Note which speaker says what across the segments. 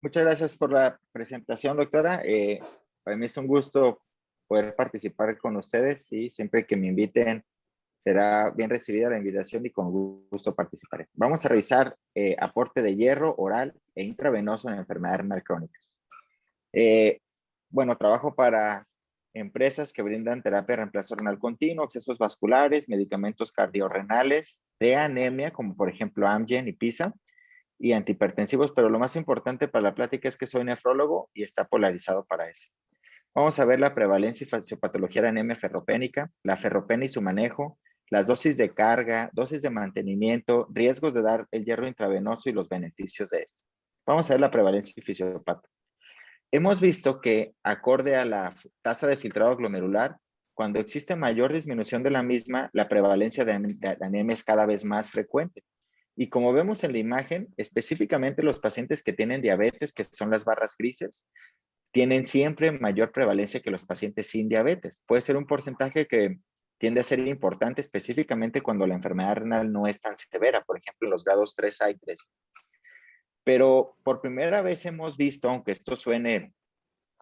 Speaker 1: Muchas gracias por la presentación, doctora. Para mí es un gusto poder participar con ustedes y siempre que me inviten será bien recibida la invitación y con gusto participaré. Vamos a revisar aporte de hierro oral e intravenoso en enfermedad renal crónica. Bueno, trabajo para empresas que brindan terapia de reemplazo renal continuo, accesos vasculares, medicamentos cardiorrenales de anemia, como por ejemplo Amgen y PISA, y antihipertensivos, pero lo más importante para la plática es que soy nefrólogo y está polarizado para eso. Vamos a ver la prevalencia y fisiopatología de anemia ferropénica, la ferropenia y su manejo, las dosis de carga, dosis de mantenimiento, riesgos de dar el hierro intravenoso y los beneficios de esto. Vamos a ver la prevalencia y fisiopatología. Hemos visto que, acorde a la tasa de filtrado glomerular, cuando existe mayor disminución de la misma, la prevalencia de anemia es cada vez más frecuente. Y como vemos en la imagen, específicamente los pacientes que tienen diabetes, que son las barras grises, tienen siempre mayor prevalencia que los pacientes sin diabetes. Puede ser un porcentaje que tiende a ser importante, específicamente cuando la enfermedad renal no es tan severa, por ejemplo, en los grados 3A y 3. Pero por primera vez hemos visto, aunque esto suene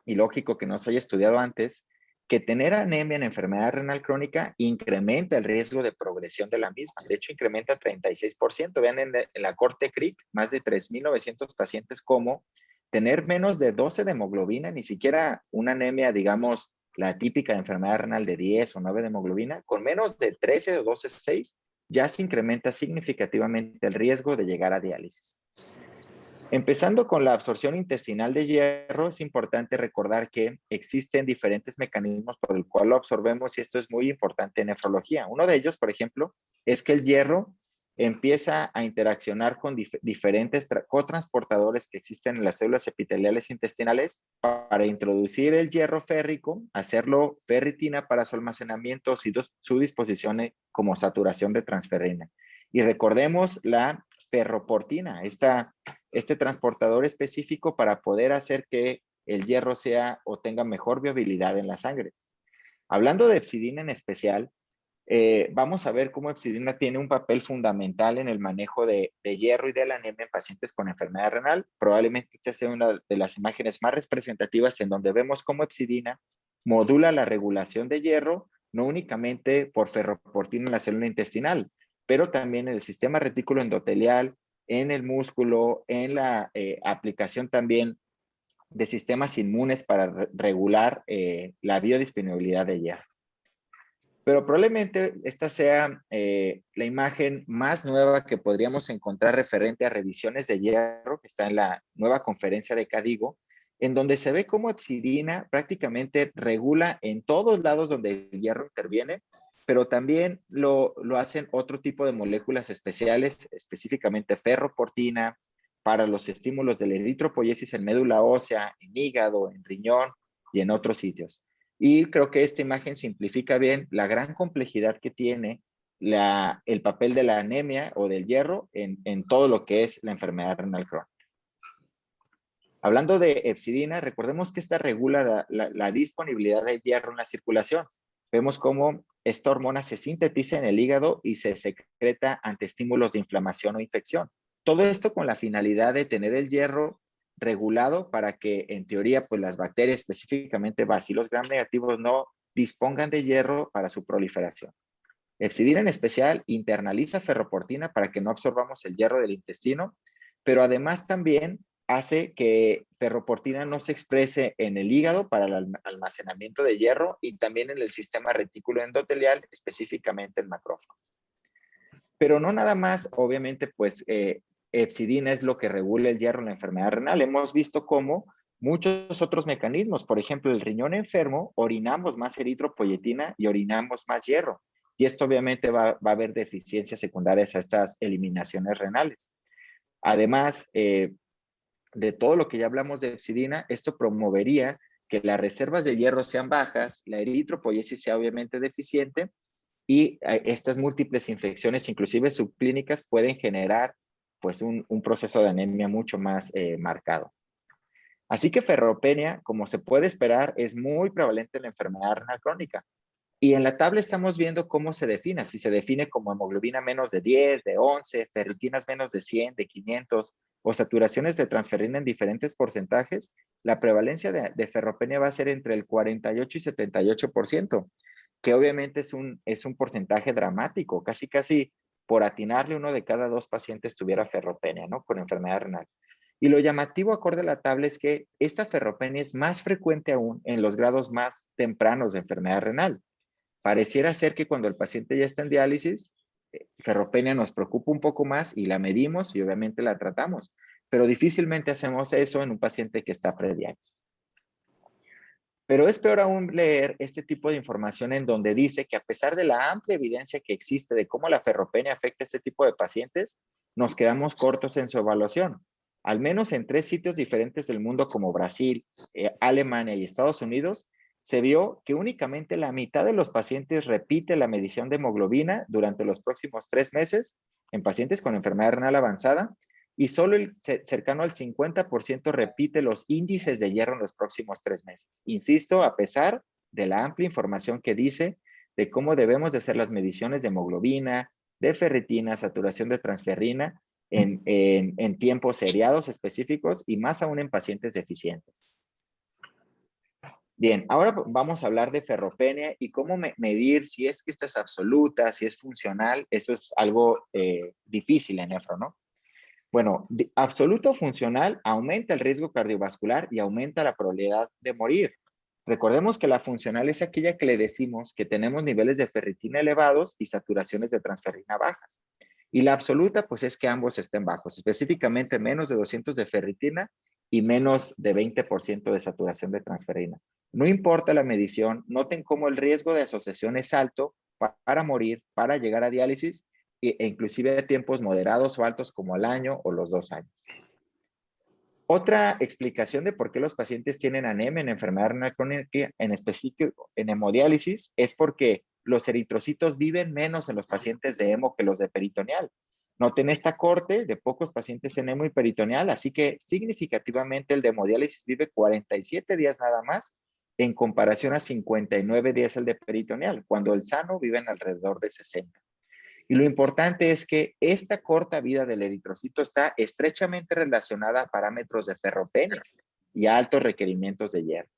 Speaker 1: ilógico que no se haya estudiado antes, que tener anemia en enfermedad renal crónica incrementa el riesgo de progresión de la misma. De hecho, incrementa 36%. Vean en la corte CRIC, más de 3,900 pacientes, como tener menos de 12 de hemoglobina, ni siquiera una anemia, digamos, la típica de enfermedad renal de 10 o 9 de hemoglobina, con menos de 13 o 12, 6, ya se incrementa significativamente el riesgo de llegar a diálisis. Empezando con la absorción intestinal de hierro, es importante recordar que existen diferentes mecanismos por el cual lo absorbemos y esto es muy importante en nefrología. Uno de ellos, por ejemplo, es que el hierro empieza a interaccionar con diferentes cotransportadores que existen en las células epiteliales intestinales para introducir el hierro férrico, hacerlo ferritina para su almacenamiento y su disposición como saturación de transferrina. Y recordemos la ferroportina, este transportador específico para poder hacer que el hierro sea o tenga mejor viabilidad en la sangre. Hablando de hepcidina en especial, vamos a ver cómo hepcidina tiene un papel fundamental en el manejo de hierro y de la anemia en pacientes con enfermedad renal. Probablemente esta sea una de las imágenes más representativas en donde vemos cómo hepcidina modula la regulación de hierro, no únicamente por ferroportina en la célula intestinal, pero también en el sistema retículo endotelial, en el músculo, en la aplicación también de sistemas inmunes para regular la biodisponibilidad de hierro. Pero probablemente esta sea la imagen más nueva que podríamos encontrar referente a revisiones de hierro, que está en la nueva conferencia de CADIGO, en donde se ve cómo hepcidina prácticamente regula en todos lados donde el hierro interviene, pero también lo hacen otro tipo de moléculas especiales, específicamente ferroportina, para los estímulos de la eritropoiesis en médula ósea, en hígado, en riñón y en otros sitios. Y creo que esta imagen simplifica bien la gran complejidad que tiene el papel de la anemia o del hierro en todo lo que es la enfermedad renal crónica. Hablando de hepcidina, recordemos que esta regula la disponibilidad de hierro en la circulación. Vemos cómo esta hormona se sintetiza en el hígado y se secreta ante estímulos de inflamación o infección. Todo esto con la finalidad de tener el hierro regulado para que, en teoría, pues las bacterias, específicamente bacilos gram negativos, no dispongan de hierro para su proliferación. Hepcidina en especial internaliza ferroportina para que no absorbamos el hierro del intestino, pero además también hace que ferroportina no se exprese en el hígado para el almacenamiento de hierro y también en el sistema retículo endotelial, específicamente el macrófago. Pero no nada más, obviamente, pues hepcidina es lo que regula el hierro en la enfermedad renal. Hemos visto cómo muchos otros mecanismos, por ejemplo, el riñón enfermo, orinamos más eritropoyetina y orinamos más hierro. Y esto obviamente va a haber deficiencias secundarias a estas eliminaciones renales. Además, de todo lo que ya hablamos de hepcidina, esto promovería que las reservas de hierro sean bajas, la eritropoiesis sea obviamente deficiente y estas múltiples infecciones, inclusive subclínicas, pueden generar pues un proceso de anemia mucho más marcado. Así que ferropenia, como se puede esperar, es muy prevalente en la enfermedad renal crónica. Y en la tabla estamos viendo cómo se define, si se define como hemoglobina menos de 10, de 11, ferritinas menos de 100, de 500, o saturaciones de transferrina en diferentes porcentajes, la prevalencia de ferropenia va a ser entre el 48 y 78%, que obviamente es un porcentaje dramático, casi por atinarle, 1 de cada 2 pacientes tuviera ferropenia, ¿no? Con enfermedad renal. Y lo llamativo acorde a la tabla es que esta ferropenia es más frecuente aún en los grados más tempranos de enfermedad renal. Pareciera ser que cuando el paciente ya está en diálisis, ferropenia nos preocupa un poco más y la medimos y obviamente la tratamos, pero difícilmente hacemos eso en un paciente que está prediálisis. Pero es peor aún leer este tipo de información en donde dice que a pesar de la amplia evidencia que existe de cómo la ferropenia afecta a este tipo de pacientes, nos quedamos cortos en su evaluación. Al menos en 3 sitios diferentes del mundo como Brasil, Alemania y Estados Unidos, se vio que únicamente la mitad de los pacientes repite la medición de hemoglobina durante los próximos 3 meses en pacientes con enfermedad renal avanzada y solo cercano al 50% repite los índices de hierro en los próximos 3 meses. Insisto, a pesar de la amplia información que dice de cómo debemos de hacer las mediciones de hemoglobina, de ferritina, saturación de transferrina, en tiempos seriados específicos y más aún en pacientes deficientes. Bien, ahora vamos a hablar de ferropenia y cómo medir si es que esta es absoluta, si es funcional. Eso es algo difícil en nefro, ¿no? Bueno, absoluto funcional aumenta el riesgo cardiovascular y aumenta la probabilidad de morir. Recordemos que la funcional es aquella que le decimos que tenemos niveles de ferritina elevados y saturaciones de transferrina bajas. Y la absoluta, pues es que ambos estén bajos, específicamente menos de 200 de ferritina y menos de 20% de saturación de transferina. No importa la medición, noten cómo el riesgo de asociación es alto para morir, para llegar a diálisis e inclusive a tiempos moderados o altos como el año o los 2 años. Otra explicación de por qué los pacientes tienen anemia en enfermedad renal crónica, en específico en hemodiálisis, es porque los eritrocitos viven menos en los pacientes de hemo que los de peritoneal. Noten esta corte de pocos pacientes en hemo y peritoneal, así que significativamente el de hemodiálisis vive 47 días nada más en comparación a 59 días el de peritoneal, cuando el sano vive en alrededor de 60. Y lo importante es que esta corta vida del eritrocito está estrechamente relacionada a parámetros de ferropenia y a altos requerimientos de hierro.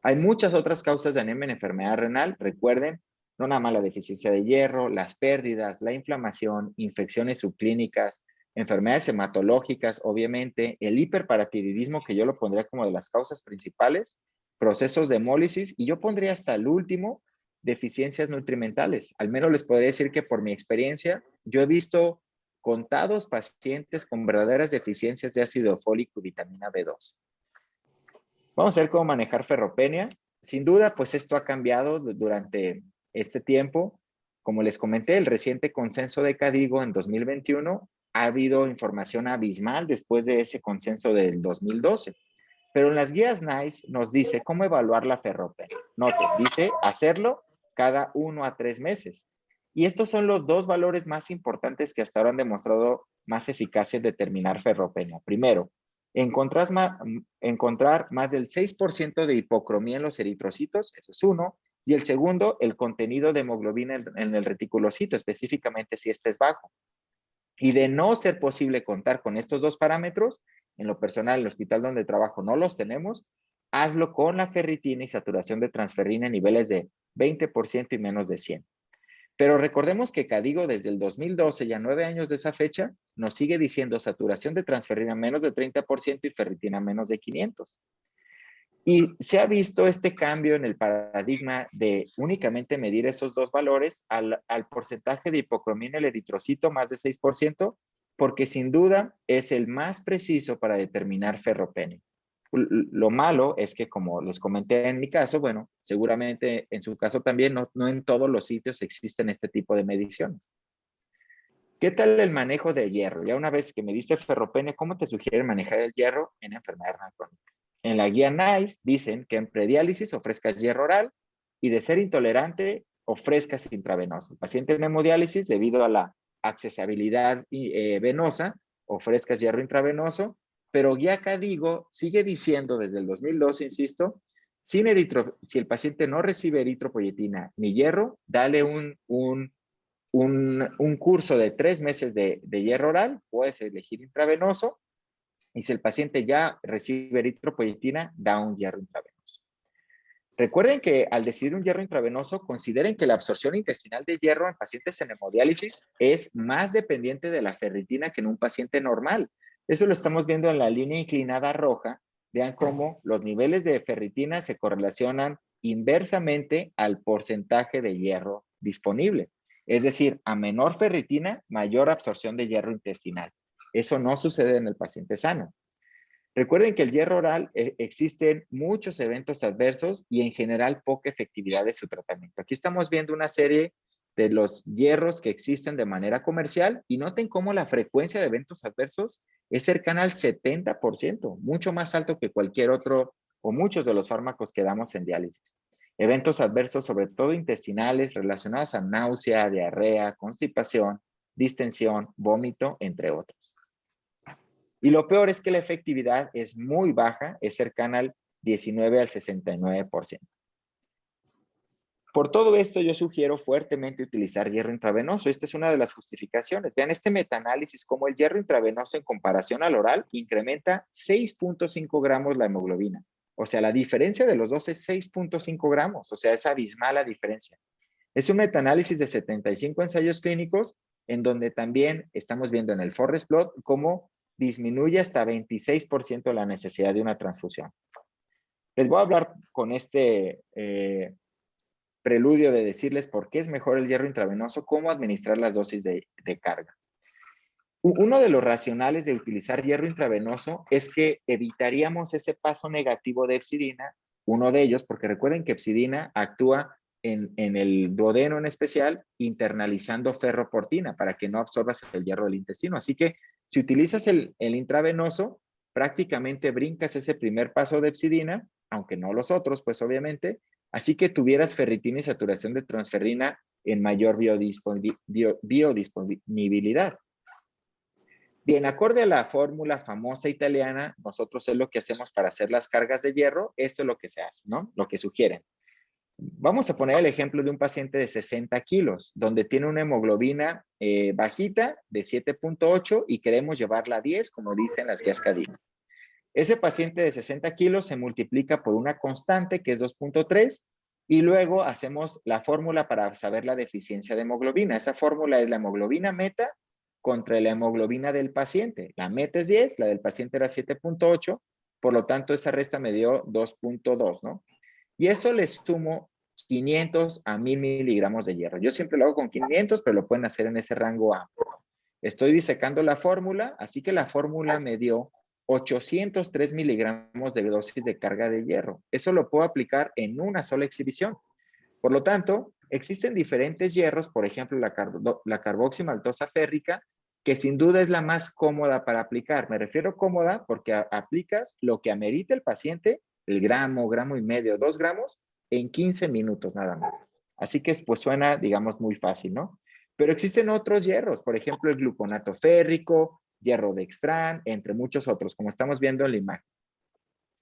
Speaker 1: Hay muchas otras causas de anemia en enfermedad renal. Recuerden, no nada más la deficiencia de hierro, las pérdidas, la inflamación, infecciones subclínicas, enfermedades hematológicas, obviamente, el hiperparatiroidismo, que yo lo pondría como de las causas principales, procesos de hemólisis, y yo pondría hasta el último, deficiencias nutrimentales. Al menos les podría decir que por mi experiencia, yo he visto contados pacientes con verdaderas deficiencias de ácido fólico y vitamina B2. Vamos a ver cómo manejar ferropenia. Sin duda, pues esto ha cambiado durante este tiempo. Como les comenté, el reciente consenso de KDIGO en 2021, ha habido información abismal después de ese consenso del 2012. Pero en las guías NICE nos dice cómo evaluar la ferropenia. Noten, dice hacerlo cada 1 a 3 meses. Y estos son los 2 valores más importantes que hasta ahora han demostrado más eficacia en determinar ferropenia. Primero, encontrar más del 6% de hipocromía en los eritrocitos, eso es uno. Y el segundo, el contenido de hemoglobina en el reticulocito, específicamente si este es bajo. Y de no ser posible contar con estos 2 parámetros, en lo personal, en el hospital donde trabajo no los tenemos, hazlo con la ferritina y saturación de transferrina en niveles de 20% y menos de 100. Pero recordemos que KDIGO desde el 2012, ya 9 años de esa fecha, nos sigue diciendo saturación de transferrina menos de 30% y ferritina menos de 500. Y se ha visto este cambio en el paradigma de únicamente medir esos 2 valores al porcentaje de hipocromía en el eritrocito, más de 6%, porque sin duda es el más preciso para determinar ferropenia. Lo malo es que, como les comenté en mi caso, bueno, seguramente en su caso también, no en todos los sitios existen este tipo de mediciones. ¿Qué tal el manejo de hierro? Ya una vez que mediste ferropenia, ¿cómo te sugieren manejar el hierro en enfermedad renal crónica? En la guía NICE dicen que en prediálisis ofrezcas hierro oral y de ser intolerante ofrezcas intravenoso. El paciente en hemodiálisis, debido a la accesibilidad venosa, ofrezcas hierro intravenoso, pero guía KDIGO sigue diciendo desde el 2012, insisto, si el paciente no recibe eritropoyetina ni hierro, dale un un curso de 3 meses de hierro oral, puedes elegir intravenoso, y si el paciente ya recibe eritropoyetina, da un hierro intravenoso. Recuerden que al decidir un hierro intravenoso, consideren que la absorción intestinal de hierro en pacientes en hemodiálisis es más dependiente de la ferritina que en un paciente normal. Eso lo estamos viendo en la línea inclinada roja. Vean cómo los niveles de ferritina se correlacionan inversamente al porcentaje de hierro disponible. Es decir, a menor ferritina, mayor absorción de hierro intestinal. Eso no sucede en el paciente sano. Recuerden que el hierro oral existen muchos eventos adversos y en general poca efectividad de su tratamiento. Aquí estamos viendo una serie de los hierros que existen de manera comercial y noten cómo la frecuencia de eventos adversos es cercana al 70%, mucho más alto que cualquier otro o muchos de los fármacos que damos en diálisis. Eventos adversos sobre todo intestinales relacionados a náusea, diarrea, constipación, distensión, vómito, entre otros. Y lo peor es que la efectividad es muy baja, es cercana al 19 al 69%. Por todo esto, yo sugiero fuertemente utilizar hierro intravenoso. Esta es una de las justificaciones. Vean este metaanálisis, como el hierro intravenoso en comparación al oral incrementa 6.5 gramos la hemoglobina. O sea, la diferencia de los dos es 6.5 gramos. O sea, es abismal la diferencia. Es un metaanálisis de 75 ensayos clínicos en donde también estamos viendo en el forest plot cómo disminuye hasta 26% la necesidad de una transfusión. Les voy a hablar con este preludio de decirles por qué es mejor el hierro intravenoso, cómo administrar las dosis de carga. Uno de los racionales de utilizar hierro intravenoso es que evitaríamos ese paso negativo de hepcidina, uno de ellos, porque recuerden que hepcidina actúa en el duodeno en especial, internalizando ferroportina para que no absorbas el hierro del intestino. Así que si utilizas el intravenoso, prácticamente brincas ese primer paso de hepcidina, aunque no los otros, pues obviamente, así que tuvieras ferritina y saturación de transferrina en mayor biodisponibilidad. Bien, acorde a la fórmula famosa italiana, nosotros es lo que hacemos para hacer las cargas de hierro, esto es lo que se hace, ¿no? Lo que sugieren. Vamos a poner el ejemplo de un paciente de 60 kilos, donde tiene una hemoglobina bajita de 7.8 y queremos llevarla a 10, como dicen las guías CADIM. Ese paciente de 60 kilos se multiplica por una constante que es 2.3 y luego hacemos la fórmula para saber la deficiencia de hemoglobina. Esa fórmula es la hemoglobina meta contra la hemoglobina del paciente. La meta es 10, la del paciente era 7.8, por lo tanto esa resta me dio 2.2, ¿no? Y eso le sumo 500 a 1000 miligramos de hierro. Yo siempre lo hago con 500, pero lo pueden hacer en ese rango amplio. Estoy disecando la fórmula, así que la fórmula me dio 803 miligramos de dosis de carga de hierro. Eso lo puedo aplicar en una sola exhibición. Por lo tanto, existen diferentes hierros, por ejemplo, la carboximaltosa férrica, que sin duda es la más cómoda para aplicar. Me refiero cómoda porque aplicas lo que amerita el paciente, el gramo, gramo y medio, 2 gramos, en 15 minutos nada más. Así que pues suena, digamos, muy fácil, ¿no? Pero existen otros hierros, por ejemplo, el gluconato férrico, hierro dextran, entre muchos otros, como estamos viendo en la imagen.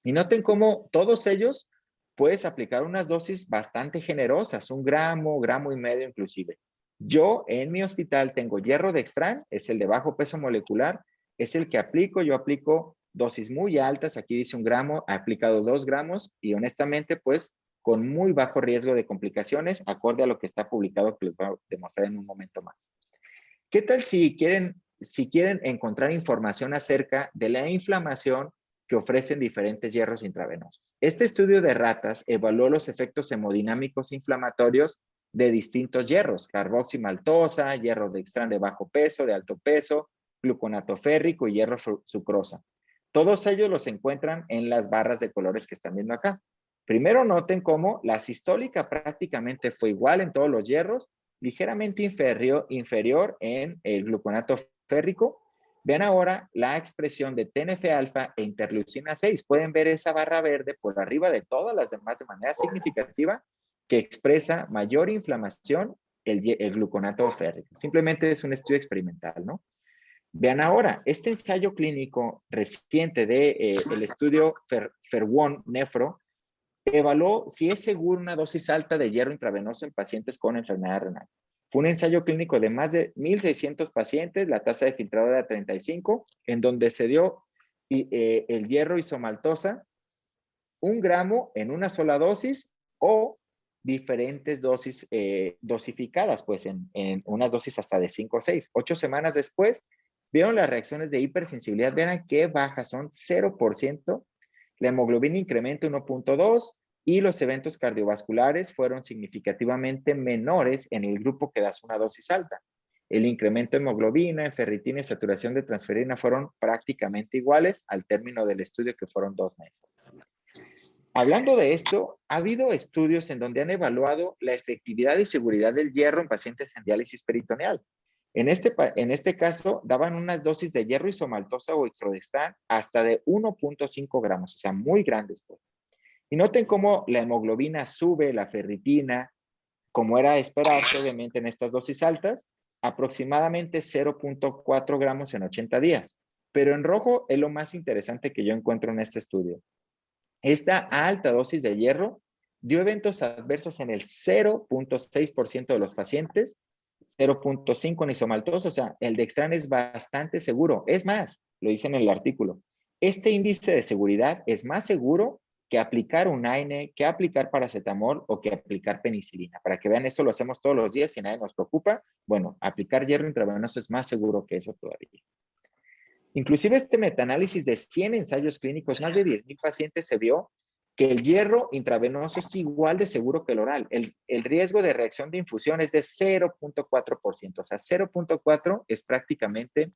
Speaker 1: Y noten cómo todos ellos puedes aplicar unas dosis bastante generosas, 1 gramo, gramo y medio inclusive. Yo en mi hospital tengo hierro dextran, es el de bajo peso molecular, es el que aplico, yo aplico dosis muy altas, aquí dice 1 gramo, he aplicado 2 gramos y honestamente pues con muy bajo riesgo de complicaciones, acorde a lo que está publicado que les voy a demostrar en un momento más. ¿Qué tal si quieren encontrar información acerca de la inflamación que ofrecen diferentes hierros intravenosos? Este estudio de ratas evaluó los efectos hemodinámicos inflamatorios de distintos hierros, carboximaltosa, hierro dextran de bajo peso, de alto peso, gluconato férrico y hierro sucrosa. Todos ellos los encuentran en las barras de colores que están viendo acá. Primero noten cómo la sistólica prácticamente fue igual en todos los hierros, ligeramente inferior en el gluconato férrico. Vean ahora la expresión de TNF-alfa e interleucina 6. Pueden ver esa barra verde por arriba de todas las demás de manera significativa que expresa mayor inflamación el gluconato férrico. Simplemente es un estudio experimental, ¿no? Vean ahora, este ensayo clínico reciente del estudio FERWON-NEFRO evaluó si es seguro una dosis alta de hierro intravenoso en pacientes con enfermedad renal. Fue un ensayo clínico de más de 1,600 pacientes, la tasa de filtrado era 35, en donde se dio el hierro isomaltosa 1 gramo en una sola dosis o diferentes dosis dosificadas, pues en unas dosis hasta de 5 o 6. 8 semanas después, vieron las reacciones de hipersensibilidad, vean qué bajas son, 0%, la hemoglobina incrementa 1.2 y los eventos cardiovasculares fueron significativamente menores en el grupo que das una dosis alta. El incremento de hemoglobina, en ferritina y saturación de transferina fueron prácticamente iguales al término del estudio, que fueron 2 meses. Hablando de esto, ha habido estudios en donde han evaluado la efectividad y seguridad del hierro en pacientes en diálisis peritoneal. En este caso, daban unas dosis de hierro isomaltosa o ixodextran hasta de 1.5 gramos, o sea, muy grandes, pues. Y noten cómo la hemoglobina sube, la ferritina, como era de esperarse, obviamente, en estas dosis altas, aproximadamente 0.4 gramos en 80 días. Pero en rojo es lo más interesante que yo encuentro en este estudio. Esta alta dosis de hierro dio eventos adversos en el 0.6% de los pacientes, 0.5 en isomaltosa, o sea, el Dextran es bastante seguro. Es más, lo dice en el artículo, este índice de seguridad es más seguro que aplicar un AINE, que aplicar paracetamol o que aplicar penicilina. Para que vean, eso lo hacemos todos los días y nadie nos preocupa. Bueno, aplicar hierro intravenoso es más seguro que eso todavía. Inclusive este metaanálisis de 100 ensayos clínicos, más de 10,000 pacientes, se vio que el hierro intravenoso es igual de seguro que el oral. El riesgo de reacción de infusión es de 0.4%. O sea, 0.4 es prácticamente,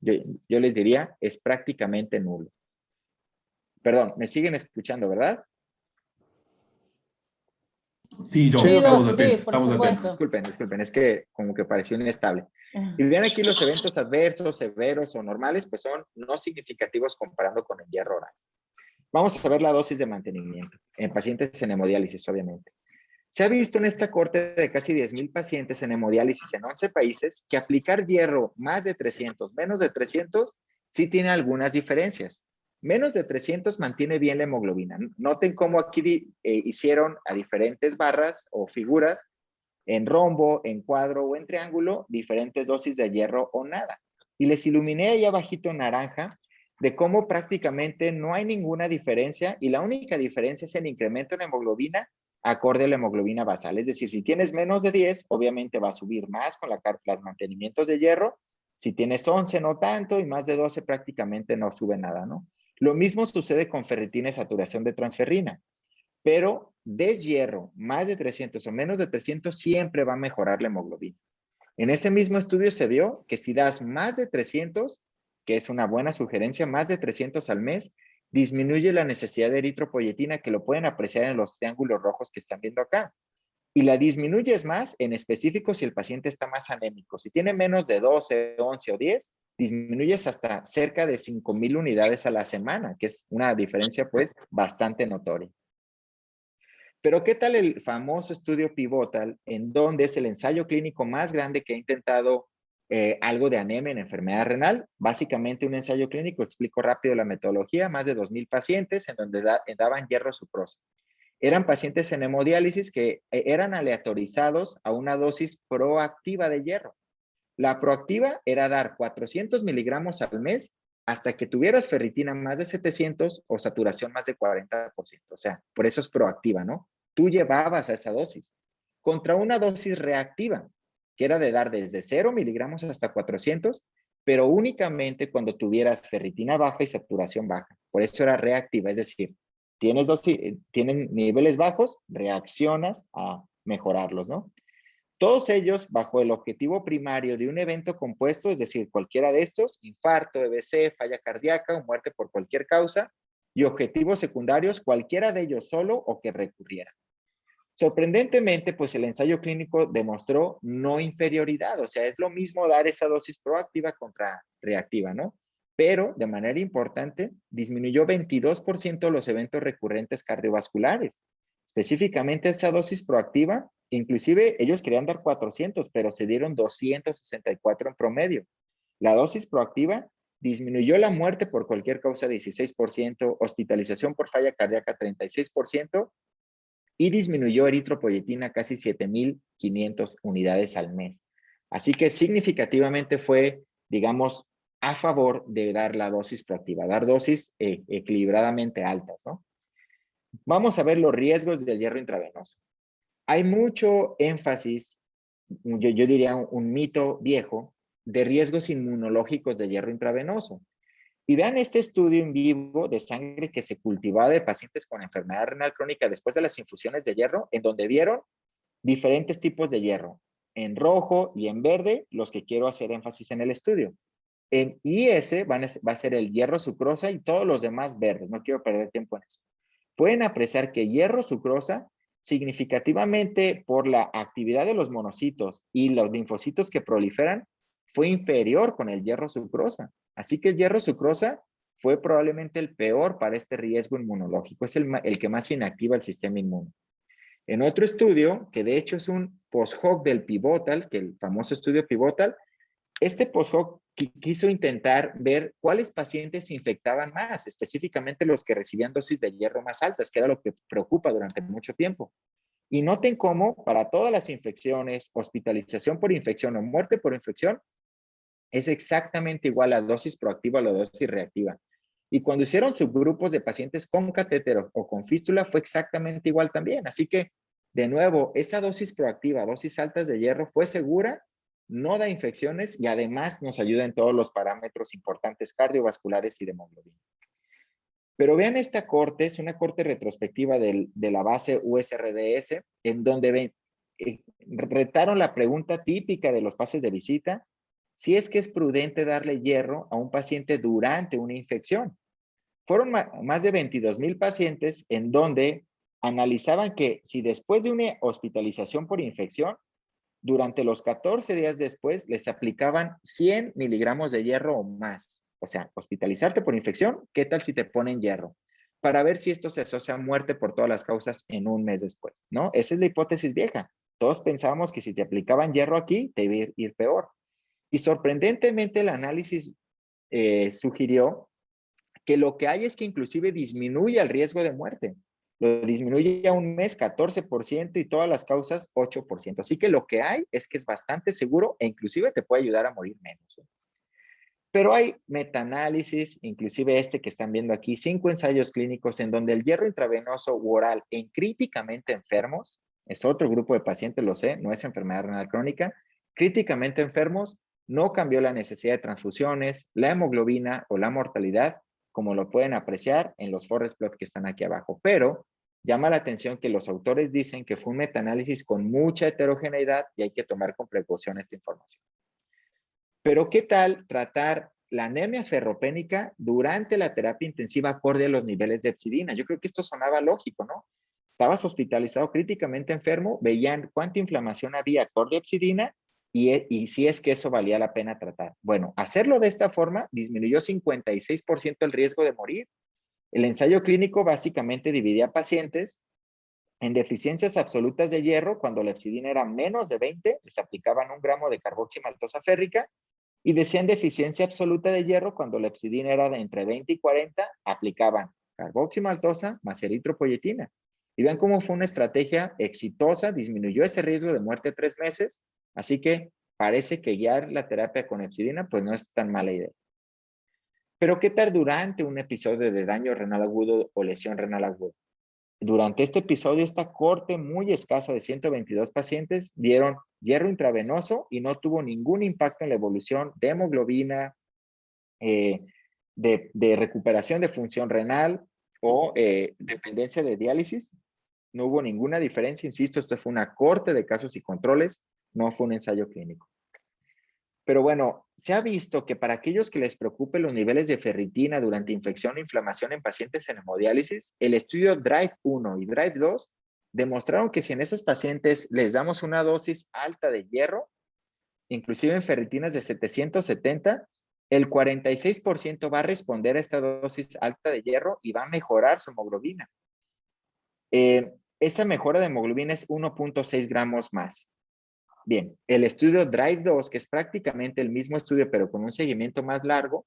Speaker 1: yo les diría, es prácticamente nulo. Perdón, ¿me siguen escuchando, verdad?
Speaker 2: Sí, John, estamos atentos, estamos atentos.
Speaker 1: Disculpen, es que como que pareció inestable. Y vean aquí los eventos adversos, severos o normales, pues son no significativos comparando con el hierro oral. Vamos a ver la dosis de mantenimiento en pacientes en hemodiálisis, obviamente. Se ha visto en esta corte de casi 10,000 pacientes en hemodiálisis en 11 países que aplicar hierro más de 300, menos de 300, sí tiene algunas diferencias. Menos de 300 mantiene bien la hemoglobina. Noten cómo aquí hicieron a diferentes barras o figuras en rombo, en cuadro o en triángulo, diferentes dosis de hierro o nada. Y les iluminé ahí abajito en naranja de cómo prácticamente no hay ninguna diferencia y la única diferencia es el incremento en hemoglobina acorde a la hemoglobina basal. Es decir, si tienes menos de 10, obviamente va a subir más con los mantenimientos de hierro. Si tienes 11, no tanto, y más de 12 prácticamente no sube nada, ¿no? Lo mismo sucede con ferritina y saturación de transferrina. Pero deshierro, más de 300 o menos de 300, siempre va a mejorar la hemoglobina. En ese mismo estudio se vio que si das más de 300, que es una buena sugerencia, más de 300 al mes, disminuye la necesidad de eritropoyetina, que lo pueden apreciar en los triángulos rojos que están viendo acá. Y la disminuyes más en específico si el paciente está más anémico. Si tiene menos de 12, 11 o 10, disminuyes hasta cerca de 5,000 unidades a la semana, que es una diferencia pues bastante notoria. Pero ¿qué tal el famoso estudio pivotal, en donde es el ensayo clínico más grande que ha intentado algo de anemia en enfermedad renal? Básicamente un ensayo clínico, explico rápido la metodología, más de 2,000 pacientes en donde daban hierro suprosa. Eran pacientes en hemodiálisis que eran aleatorizados a una dosis proactiva de hierro. La proactiva era dar 400 miligramos al mes hasta que tuvieras ferritina más de 700 o saturación más de 40%. O sea, por eso es proactiva, ¿no? Tú llevabas a esa dosis. Contra una dosis reactiva, que era de dar desde 0 miligramos hasta 400, pero únicamente cuando tuvieras ferritina baja y saturación baja. Por eso era reactiva, es decir, tienes niveles bajos, reaccionas a mejorarlos, ¿no? Todos ellos bajo el objetivo primario de un evento compuesto, es decir, cualquiera de estos, infarto, EBC, falla cardíaca o muerte por cualquier causa, y objetivos secundarios, cualquiera de ellos solo o que recurriera. Sorprendentemente, pues el ensayo clínico demostró no inferioridad, o sea, es lo mismo dar esa dosis proactiva contra reactiva, ¿no? Pero, de manera importante, disminuyó 22% los eventos recurrentes cardiovasculares. Específicamente esa dosis proactiva, inclusive ellos querían dar 400, pero se dieron 264 en promedio. La dosis proactiva disminuyó la muerte por cualquier causa 16%, hospitalización por falla cardíaca 36%, y disminuyó eritropoyetina casi 7,500 unidades al mes. Así que significativamente fue, digamos, a favor de dar la dosis proactiva, dar dosis equilibradamente altas, ¿no? Vamos a ver los riesgos del hierro intravenoso. Hay mucho énfasis, yo diría un mito viejo, de riesgos inmunológicos de hierro intravenoso. Y vean este estudio en vivo de sangre que se cultivaba de pacientes con enfermedad renal crónica después de las infusiones de hierro, en donde vieron diferentes tipos de hierro, en rojo y en verde, los que quiero hacer énfasis en el estudio. En IS va a ser el hierro sucrosa y todos los demás verdes, no quiero perder tiempo en eso. Pueden apreciar que hierro sucrosa, significativamente por la actividad de los monocitos y los linfocitos que proliferan, fue inferior con el hierro sucrosa. Así que el hierro sucrosa fue probablemente el peor para este riesgo inmunológico. Es el que más inactiva el sistema inmune. En otro estudio, que de hecho es un post-hoc del Pivotal, que el famoso estudio Pivotal, este post-hoc quiso intentar ver cuáles pacientes se infectaban más, específicamente los que recibían dosis de hierro más altas, que era lo que preocupa durante mucho tiempo. Y noten cómo para todas las infecciones, hospitalización por infección o muerte por infección, es exactamente igual la dosis proactiva a la dosis reactiva. Y cuando hicieron subgrupos de pacientes con catéter o con fístula, fue exactamente igual también. Así que, de nuevo, esa dosis proactiva, dosis altas de hierro, fue segura, no da infecciones y además nos ayuda en todos los parámetros importantes cardiovasculares y de hemoglobina. Pero vean esta corte, es una corte retrospectiva de la base USRDS, en donde retaron la pregunta típica de los pases de visita, si es que es prudente darle hierro a un paciente durante una infección. Fueron más de 22,000 pacientes en donde analizaban que si después de una hospitalización por infección, durante los 14 días después les aplicaban 100 miligramos de hierro o más. O sea, hospitalizarte por infección, ¿qué tal si te ponen hierro? Para ver si esto se asocia a muerte por todas las causas en un mes después, ¿no? Esa es la hipótesis vieja. Todos pensábamos que si te aplicaban hierro aquí, te iba a ir peor. Y sorprendentemente el análisis sugirió que lo que hay es que inclusive disminuye el riesgo de muerte. Lo disminuye a un mes 14% y todas las causas 8%. Así que lo que hay es que es bastante seguro e inclusive te puede ayudar a morir menos. Pero hay metaanálisis, inclusive este que están viendo aquí, 5 ensayos clínicos en donde el hierro intravenoso u oral en críticamente enfermos, es otro grupo de pacientes, lo sé, no es enfermedad renal crónica, críticamente enfermos, no cambió la necesidad de transfusiones, la hemoglobina o la mortalidad, como lo pueden apreciar en los forest plot que están aquí abajo. Pero llama la atención que los autores dicen que fue un metaanálisis con mucha heterogeneidad y hay que tomar con precaución esta información. Pero ¿qué tal tratar la anemia ferropénica durante la terapia intensiva acorde a los niveles de hepcidina? Yo creo que esto sonaba lógico, ¿no? Estabas hospitalizado críticamente enfermo, veían cuánta inflamación había acorde a hepcidina y si es que eso valía la pena tratar. Bueno, hacerlo de esta forma disminuyó 56% el riesgo de morir. El ensayo clínico básicamente dividía pacientes en deficiencias absolutas de hierro, cuando la hepcidina era menos de 20, les aplicaban 1 gramo de carboximaltosa férrica, y decían deficiencia absoluta de hierro, cuando la hepcidina era de entre 20 y 40, aplicaban carboximaltosa más eritropoyetina. Y vean cómo fue una estrategia exitosa, disminuyó ese riesgo de muerte 3 meses, así que parece que guiar la terapia con hepcidina pues no es tan mala idea. Pero ¿qué tal durante un episodio de daño renal agudo o lesión renal aguda? Durante este episodio, esta corte muy escasa de 122 pacientes dieron hierro intravenoso y no tuvo ningún impacto en la evolución de hemoglobina, de recuperación de función renal o dependencia de diálisis. No hubo ninguna diferencia, insisto, esto fue una corte de casos y controles, no fue un ensayo clínico. Pero bueno, se ha visto que para aquellos que les preocupen los niveles de ferritina durante infección o inflamación en pacientes en hemodiálisis, el estudio DRIVE 1 y DRIVE 2 demostraron que si en esos pacientes les damos una dosis alta de hierro, inclusive en ferritinas de 770, el 46% va a responder a esta dosis alta de hierro y va a mejorar su hemoglobina. Esa mejora de hemoglobina es 1.6 gramos más. Bien, el estudio DRIVE 2, que es prácticamente el mismo estudio, pero con un seguimiento más largo,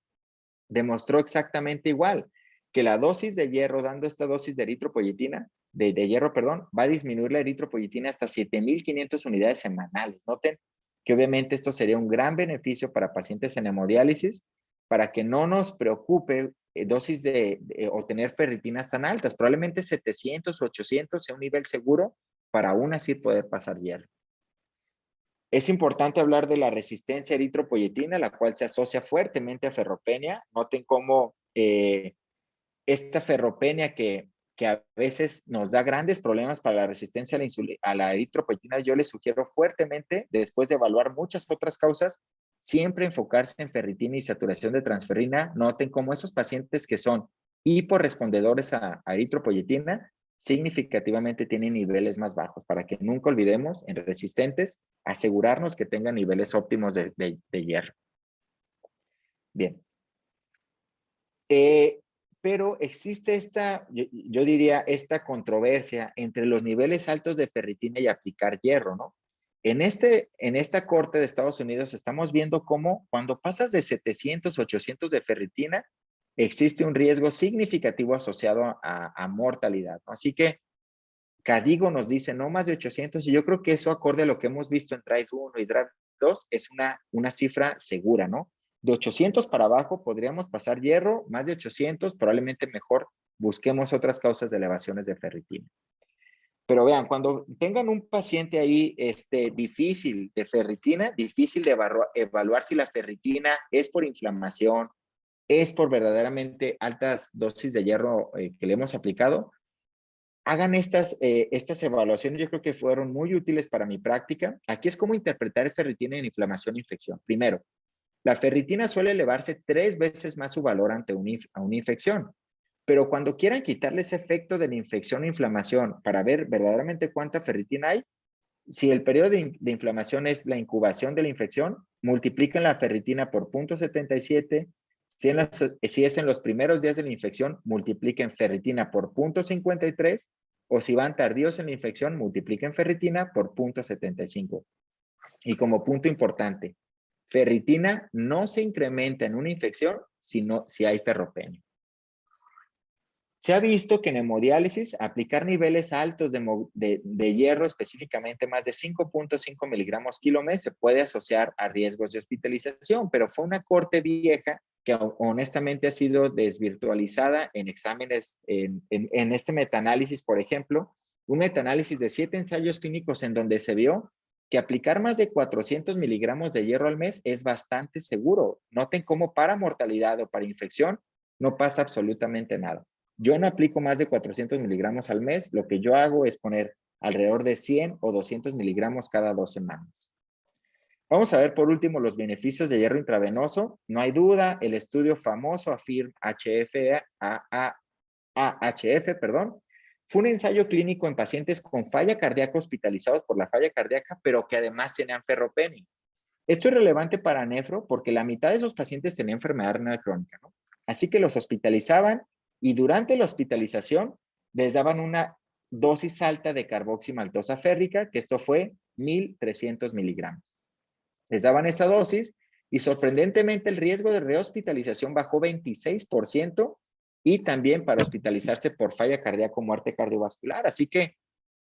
Speaker 1: demostró exactamente igual, que la dosis de hierro, dando esta dosis de eritropoyetina, de hierro, perdón, va a disminuir la eritropoyetina hasta 7,500 unidades semanales. Noten que obviamente esto sería un gran beneficio para pacientes en hemodiálisis, para que no nos preocupe dosis o tener ferritinas tan altas. Probablemente 700 o 800 sea un nivel seguro para aún así poder pasar hierro. Es importante hablar de la resistencia a eritropoyetina, la cual se asocia fuertemente a ferropenia. Noten cómo esta ferropenia que a veces nos da grandes problemas para la resistencia a la eritropoyetina, yo les sugiero fuertemente, después de evaluar muchas otras causas, siempre enfocarse en ferritina y saturación de transferrina. Noten cómo esos pacientes que son hiporrespondedores a eritropoyetina significativamente tienen niveles más bajos, para que nunca olvidemos en resistentes asegurarnos que tengan niveles óptimos de hierro. Bien. Pero existe yo diría, esta controversia entre los niveles altos de ferritina y aplicar hierro, ¿no? En esta corte de Estados Unidos estamos viendo cómo cuando pasas de 700, 800 de ferritina, existe un riesgo significativo asociado a mortalidad, ¿no? Así que Cadigo nos dice no más de 800, y yo creo que eso, acorde a lo que hemos visto en Drive 1 y Drive 2, es una cifra segura, ¿no? De 800 para abajo podríamos pasar hierro, más de 800 probablemente mejor busquemos otras causas de elevaciones de ferritina. Pero vean, cuando tengan un paciente ahí difícil de ferritina, difícil de evaluar si la ferritina es por inflamación, es por verdaderamente altas dosis de hierro que le hemos aplicado, hagan estas evaluaciones. Yo creo que fueron muy útiles para mi práctica. Aquí es cómo interpretar ferritina en inflamación e infección. Primero, la ferritina suele elevarse 3 veces más su valor ante una infección. Pero cuando quieran quitarle ese efecto de la infección o inflamación para ver verdaderamente cuánta ferritina hay, si el periodo de inflamación es la incubación de la infección, multiplican la ferritina por 0.77. Si es en los primeros días de la infección, multipliquen ferritina por 0.53. O si van tardíos en la infección, multipliquen ferritina por 0.75. Y como punto importante, ferritina no se incrementa en una infección si hay ferropenia. Se ha visto que en hemodiálisis aplicar niveles altos de hierro, específicamente más de 5.5 miligramos kilo-mes, se puede asociar a riesgos de hospitalización, pero fue una corte vieja que honestamente ha sido desvirtualizada en exámenes, en este metaanálisis, por ejemplo, un metaanálisis de 7 ensayos clínicos en donde se vio que aplicar más de 400 miligramos de hierro al mes es bastante seguro. Noten cómo para mortalidad o para infección no pasa absolutamente nada. Yo no aplico más de 400 miligramos al mes. Lo que yo hago es poner alrededor de 100 o 200 miligramos cada 2 semanas. Vamos a ver por último los beneficios de hierro intravenoso. No hay duda, el estudio famoso AFIRM-HF, fue un ensayo clínico en pacientes con falla cardíaca hospitalizados por la falla cardíaca, pero que además tenían ferropenia. Esto es relevante para nefro porque la mitad de esos pacientes tenían enfermedad renal crónica, ¿no? Así que los hospitalizaban y durante la hospitalización les daban una dosis alta de carboximaltosa férrica, que esto fue 1.300 miligramos. Les daban esa dosis y sorprendentemente el riesgo de rehospitalización bajó 26% y también para hospitalizarse por falla cardíaca o muerte cardiovascular. Así que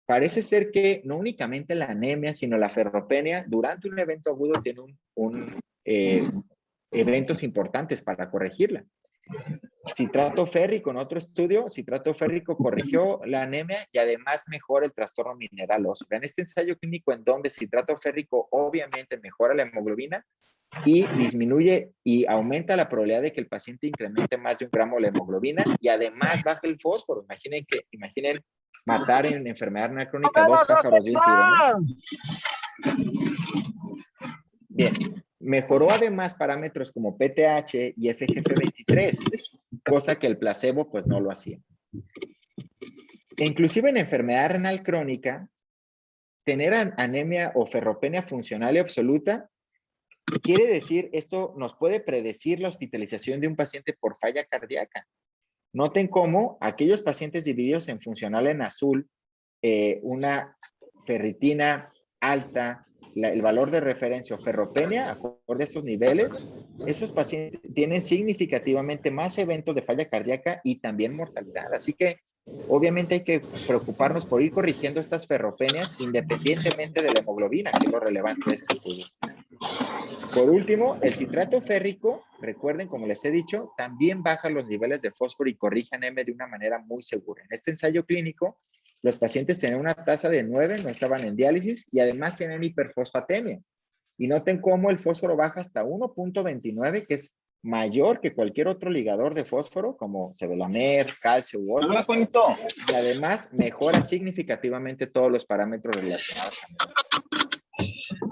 Speaker 1: parece ser que no únicamente la anemia, sino la ferropenia durante un evento agudo tiene eventos importantes para corregirla. Citrato férrico, en otro estudio, citrato férrico corrigió la anemia y además mejora el trastorno mineral óseo. En este ensayo clínico en donde citrato férrico obviamente mejora la hemoglobina y disminuye y aumenta la probabilidad de que el paciente incremente más de 1 gramo la hemoglobina y además baja el fósforo. Imaginen matar en enfermedad renal crónica 2 pájaros de un tiro, ¿no? Bien, mejoró además parámetros como PTH y FGF23, cosa que el placebo pues no lo hacía. E inclusive en enfermedad renal crónica, tener anemia o ferropenia funcional y absoluta quiere decir, esto nos puede predecir la hospitalización de un paciente por falla cardíaca. Noten cómo aquellos pacientes divididos en funcional en azul, una ferritina alta, el valor de referencia o ferropenia, acorde a esos niveles, esos pacientes tienen significativamente más eventos de falla cardíaca y también mortalidad. Así que Obviamente hay que preocuparnos por ir corrigiendo estas ferropenias independientemente de la hemoglobina, que es lo relevante de este estudio. Por último, el citrato férrico, recuerden, como les he dicho, también baja los niveles de fósforo y corrige anemia de una manera muy segura. En este ensayo clínico, los pacientes tenían una tasa de 9, no estaban en diálisis y además tenían hiperfosfatemia. Y noten cómo el fósforo baja hasta 1.29, que es mayor que cualquier otro ligador de fósforo, como sevelamer, calcio u otros. Y además mejora significativamente todos los parámetros relacionados a anemia.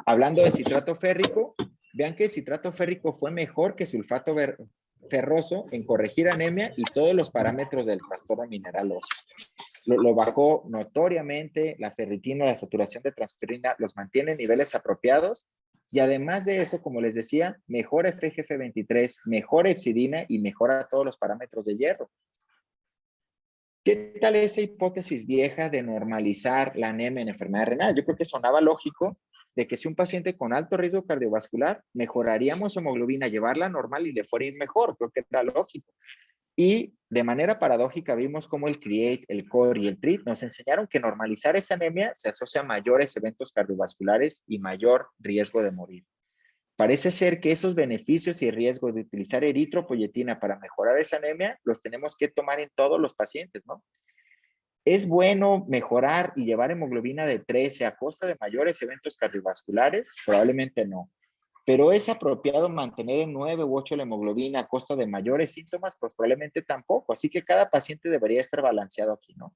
Speaker 1: Hablando de citrato férrico, vean que el citrato férrico fue mejor que sulfato ferroso en corregir anemia y todos los parámetros del trastorno mineral óseo. Lo bajó notoriamente, la ferritina, la saturación de transferrina los mantiene en niveles apropiados y además de eso, como les decía, mejora FGF23, mejora hepcidina y mejora todos los parámetros de hierro. ¿Qué tal esa hipótesis vieja de normalizar la anemia en enfermedad renal? Yo creo que sonaba lógico de que si un paciente con alto riesgo cardiovascular mejoraríamos su hemoglobina, llevarla normal y le fuera a ir mejor, creo que era lógico. Y de manera paradójica vimos cómo el CREATE, el CORE y el TREAT nos enseñaron que normalizar esa anemia se asocia a mayores eventos cardiovasculares y mayor riesgo de morir. Parece ser que esos beneficios y riesgos de utilizar eritropoyetina para mejorar esa anemia los tenemos que tomar en todos los pacientes, ¿no? ¿Es bueno mejorar y llevar hemoglobina de 13 a costa de mayores eventos cardiovasculares? Probablemente no. ¿Pero es apropiado mantener en 9 u 8 la hemoglobina a costa de mayores síntomas? Pues probablemente tampoco. Así que cada paciente debería estar balanceado aquí, ¿no?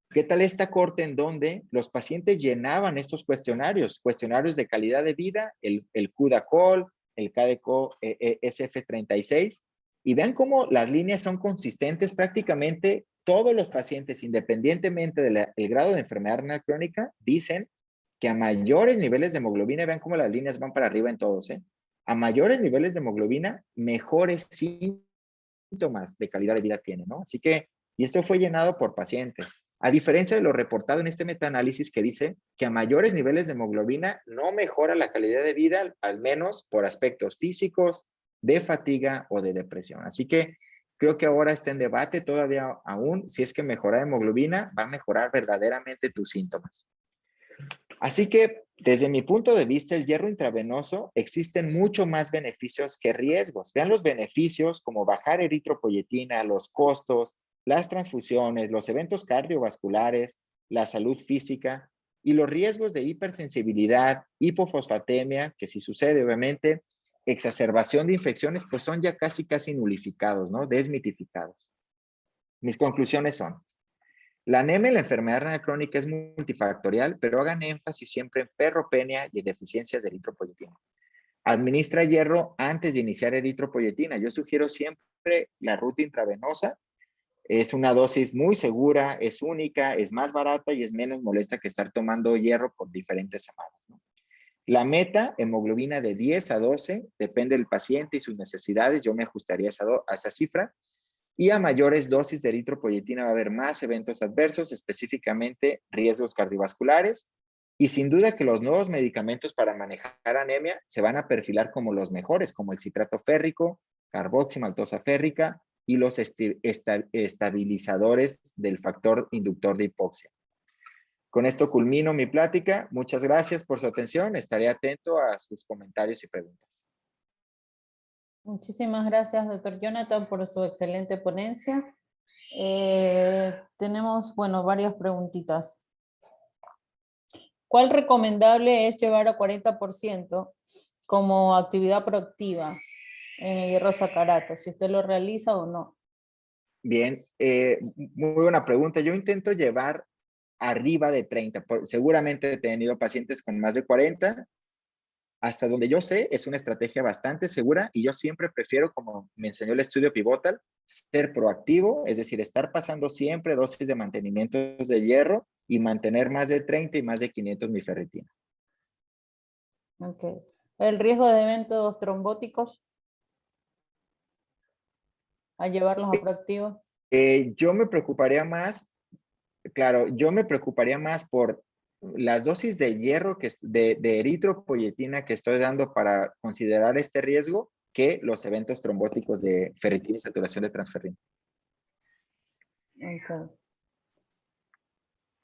Speaker 1: ¿Qué tal esta corte en donde los pacientes llenaban estos cuestionarios? Cuestionarios de calidad de vida, el QDACOL, el KDCO SF36, y vean cómo las líneas son consistentes prácticamente todos los pacientes, independientemente del grado de enfermedad renal crónica, dicen que a mayores niveles de hemoglobina, vean cómo las líneas van para arriba en todos, a mayores niveles de hemoglobina, mejores síntomas de calidad de vida tienen, ¿no? Así que, y esto fue llenado por pacientes. A diferencia de lo reportado en este metaanálisis que dice que a mayores niveles de hemoglobina no mejora la calidad de vida, al menos por aspectos físicos, de fatiga o de depresión. Así que creo que ahora está en debate todavía aún si es que mejorar hemoglobina va a mejorar verdaderamente tus síntomas. Así que desde mi punto de vista, el hierro intravenoso existen mucho más beneficios que riesgos. Vean los beneficios como bajar eritropoyetina, los costos, las transfusiones, los eventos cardiovasculares, la salud física y los riesgos de hipersensibilidad, hipofosfatemia, que si sucede obviamente, exacerbación de infecciones, pues son ya casi nulificados, ¿no? Desmitificados. Mis conclusiones son: la anemia y la enfermedad renal crónica es multifactorial, pero hagan énfasis siempre en ferropenia y deficiencias de eritropoyetina. Administra hierro antes de iniciar eritropoyetina. Yo sugiero siempre la ruta intravenosa. Es una dosis muy segura, es única, es más barata y es menos molesta que estar tomando hierro por diferentes semanas, ¿no? La meta, hemoglobina de 10 a 12, depende del paciente y sus necesidades. Yo me ajustaría a esa cifra. Y a mayores dosis de eritropoyetina va a haber más eventos adversos, específicamente riesgos cardiovasculares. Y sin duda que los nuevos medicamentos para manejar anemia se van a perfilar como los mejores, como el citrato férrico, carboximaltosa férrica y los estabilizadores del factor inductor de hipoxia. Con esto culmino mi plática. Muchas gracias por su atención. Estaré atento a sus comentarios y preguntas.
Speaker 3: Muchísimas gracias, doctor Jonathan, por su excelente ponencia. Tenemos, bueno, varias preguntitas. ¿Cuál recomendable es llevar a 40% como actividad proactiva en el hierro sacarato? Si usted lo realiza o no.
Speaker 1: Bien, muy buena pregunta. Yo intento llevar arriba de 30. Seguramente he tenido pacientes con más de 40. Hasta donde yo sé, es una estrategia bastante segura y yo siempre prefiero, como me enseñó el estudio pivotal, ser proactivo, es decir, estar pasando siempre dosis de mantenimiento de hierro y mantener más de 30 y más de 500 mi ferritina.
Speaker 3: Ok. ¿El riesgo de eventos trombóticos a llevarlos a proactivos?
Speaker 1: Yo me preocuparía más, claro, yo me preocuparía más por las dosis de hierro, de eritropoyetina que estoy dando para considerar este riesgo, que los eventos trombóticos de ferritina y saturación de transferrina.
Speaker 3: Ok.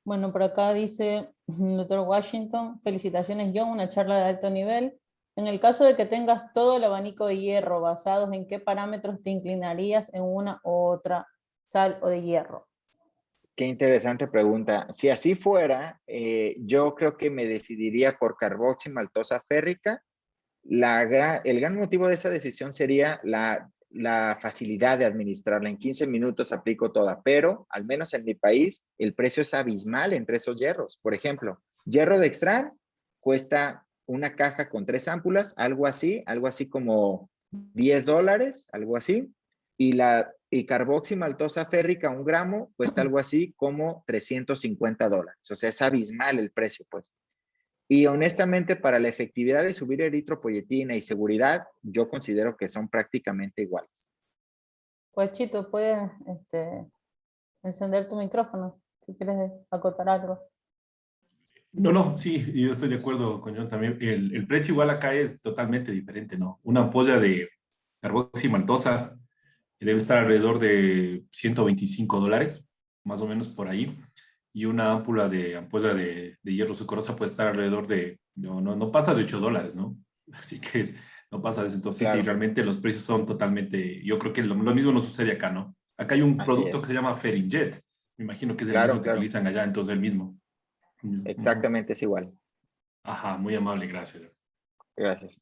Speaker 3: Bueno, por acá dice doctor Washington, felicitaciones John, una charla de alto nivel. En el caso de que tengas todo el abanico de hierro, ¿basados en qué parámetros te inclinarías en una u otra sal o de hierro?
Speaker 1: Qué interesante pregunta. Si así fuera, yo creo que me decidiría por carboximaltosa férrica. El gran motivo de esa decisión sería la facilidad de administrarla. En 15 minutos aplico toda, pero al menos en mi país el precio es abismal entre esos hierros. Por ejemplo, hierro de Dextran cuesta una caja con 3 ámpulas, algo así como $10, algo así. Y carboximaltosa férrica, 1 gramo, cuesta algo así como $350. O sea, es abismal el precio, pues. Y honestamente, para la efectividad de subir eritropoyetina y seguridad, yo considero que son prácticamente iguales.
Speaker 3: Pues Chito, puedes encender tu micrófono si quieres acotar algo.
Speaker 2: No, no, sí, yo estoy de acuerdo con John también. El precio igual acá es totalmente diferente, ¿no? Una ampolla de carboximaltosa debe estar alrededor de $125, más o menos por ahí. Y una ampolla de hierro sucrosa puede estar alrededor de, no pasa de $8, ¿no? Así que no pasa de eso. Entonces, sí,
Speaker 1: Claro,
Speaker 2: realmente los precios son totalmente, yo creo que lo mismo nos sucede acá, ¿no? Acá hay un
Speaker 1: así
Speaker 2: producto que
Speaker 1: es.
Speaker 2: se llama Ferinjet. Me imagino que es el
Speaker 1: Claro,
Speaker 2: mismo que
Speaker 1: claro.
Speaker 2: utilizan allá, entonces el mismo. Ujú.
Speaker 1: Exactamente es igual.
Speaker 2: Ajá, muy amable, gracias.
Speaker 1: Gracias.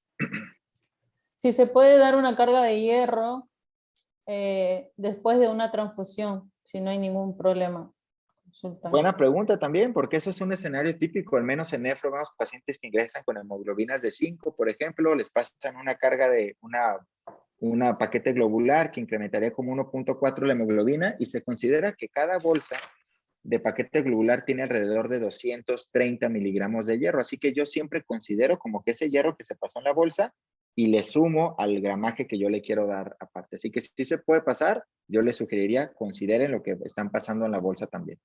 Speaker 3: Si se puede dar una carga de hierro después de una transfusión, si no hay ningún problema. Consultan.
Speaker 1: Buena pregunta también, porque eso es un escenario típico, al menos en nefro vemos pacientes que ingresan con hemoglobinas de 5, por ejemplo, les pasan una carga de una paquete globular que incrementaría como 1.4 la hemoglobina y se considera que cada bolsa de paquete globular tiene alrededor de 230 miligramos de hierro. Así que yo siempre considero como que ese hierro que se pasó en la bolsa y le sumo al gramaje que yo le quiero dar aparte. Así que si se puede pasar, yo les sugeriría consideren lo que están pasando en la bolsa también.